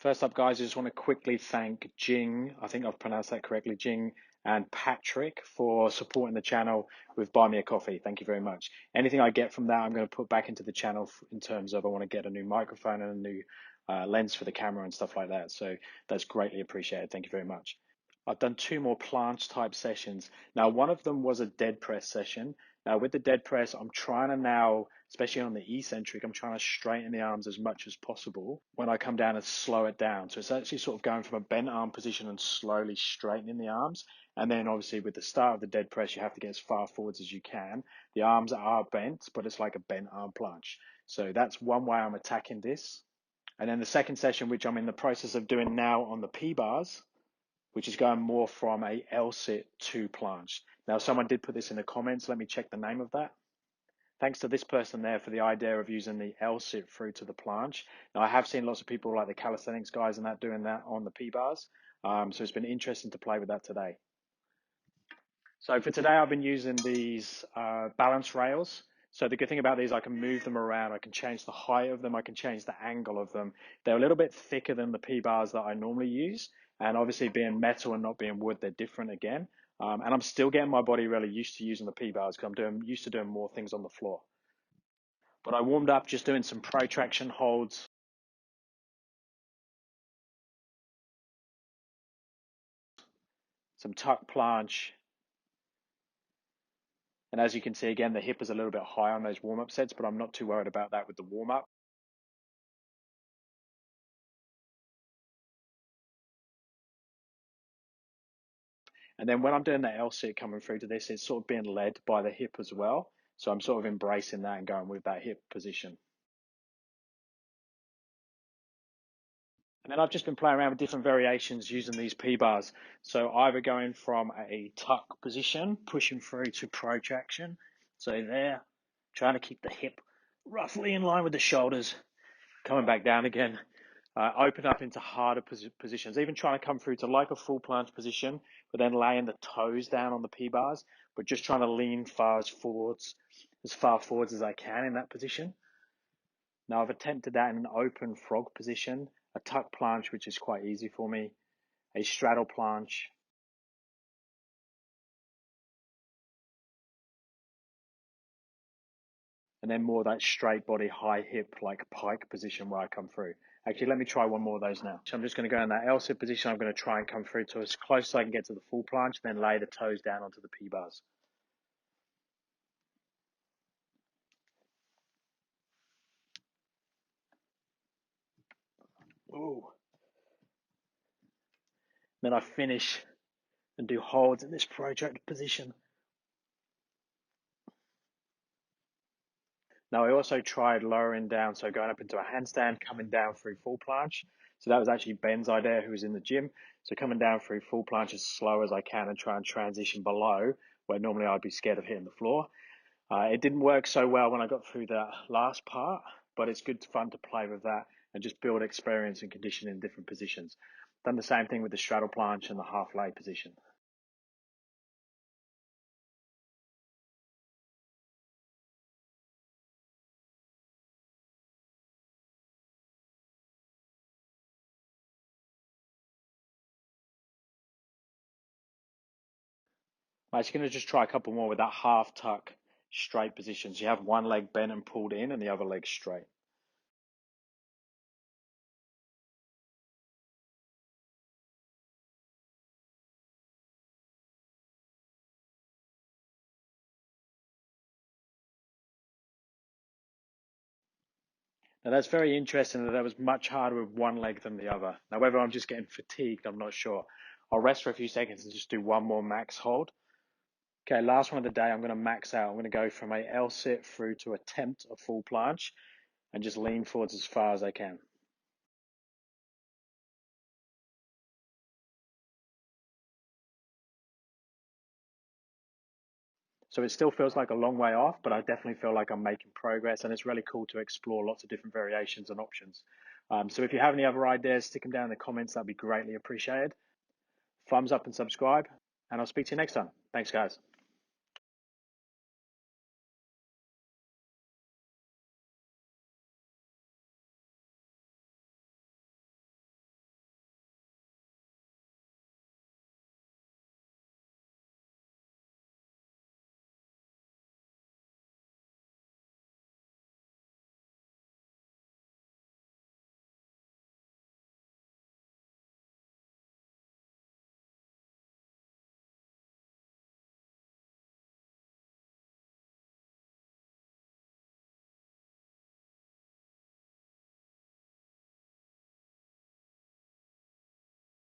First up, guys, I just want to quickly thank Jing, I think I've pronounced that correctly, Jing, and Patrick for supporting the channel with Buy Me a Coffee. Thank you very much. Anything I get from that, I'm going to put back into the channel in terms of I want to get a new microphone and a new lens for the camera and stuff like that. So that's greatly appreciated. Thank you very much. I've done 2 more planche type sessions. Now, one of them was a dead press session. Now, with the dead press, I'm trying to now, especially on the eccentric, I'm trying to straighten the arms as much as possible when I come down and slow it down. So it's actually sort of going from a bent arm position and slowly straightening the arms. And then obviously with the start of the dead press, you have to get as far forwards as you can. The arms are bent, but it's like a bent arm planche. So that's one way I'm attacking this. And then the second session, which I'm in the process of doing now on the PBars, which is going more from a L-sit to planche. Now, someone did put this in the comments. Let me check the name of that. Thanks to this person there for the idea of using the L-sit through to the planche. Now, I have seen lots of people like the calisthenics guys and that doing that on the P-bars. So it's been interesting to play with that today. So for today, I've been using these balance rails. So the good thing about these, I can move them around. I can change the height of them. I can change the angle of them. They're a little bit thicker than the P-bars that I normally use. And obviously being metal and not being wood, they're different again. And I'm still getting my body really used to using the P-bars because I'm used to doing more things on the floor. But I warmed up just doing some protraction holds. Some tuck planche. And as you can see, again, the hip is a little bit high on those warm-up sets, but I'm not too worried about that with the warm-up. And then when I'm doing the L-sit coming through to this, it's sort of being led by the hip as well. So I'm sort of embracing that and going with that hip position. And then I've just been playing around with different variations using these P-bars. So either going from a tuck position, pushing through to protraction. So there, trying to keep the hip roughly in line with the shoulders, coming back down again. Open up into harder positions, even trying to come through to like a full planche position, but then laying the toes down on the P-bars, but just trying to lean as far forwards as I can in that position. Now I've attempted that in an open frog position, a tuck planche, which is quite easy for me, a straddle planche, and then more that straight body, high hip, like pike position where I come through. Actually, let me try one more of those now. So I'm just going to go in that L-sit position. I'm going to try and come through to as close as I can get to the full planche, then lay the toes down onto the P-bars. Ooh. Then I finish and do holds in this protracted position. Now I also tried lowering down, so going up into a handstand, coming down through full planche. So that was actually Ben's idea, who was in the gym. So coming down through full planche as slow as I can and try and transition below, where normally I'd be scared of hitting the floor. It didn't work so well when I got through the last part, but it's good fun to play with that and just build experience and condition in different positions. Done the same thing with the straddle planche and the half lay position. I'm actually going to just try a couple more with that half tuck straight positions. You have one leg bent and pulled in and the other leg straight. Now that's very interesting that was much harder with one leg than the other. Now whether I'm just getting fatigued, I'm not sure. I'll rest for a few seconds and just do one more max hold. Okay, last one of the day, I'm going to max out. I'm going to go from a L-sit through to attempt a full planche and just lean forwards as far as I can. So it still feels like a long way off, but I definitely feel like I'm making progress, and it's really cool to explore lots of different variations and options. So if you have any other ideas, stick them down in the comments. That'd be greatly appreciated. Thumbs up and subscribe, and I'll speak to you next time. Thanks, guys.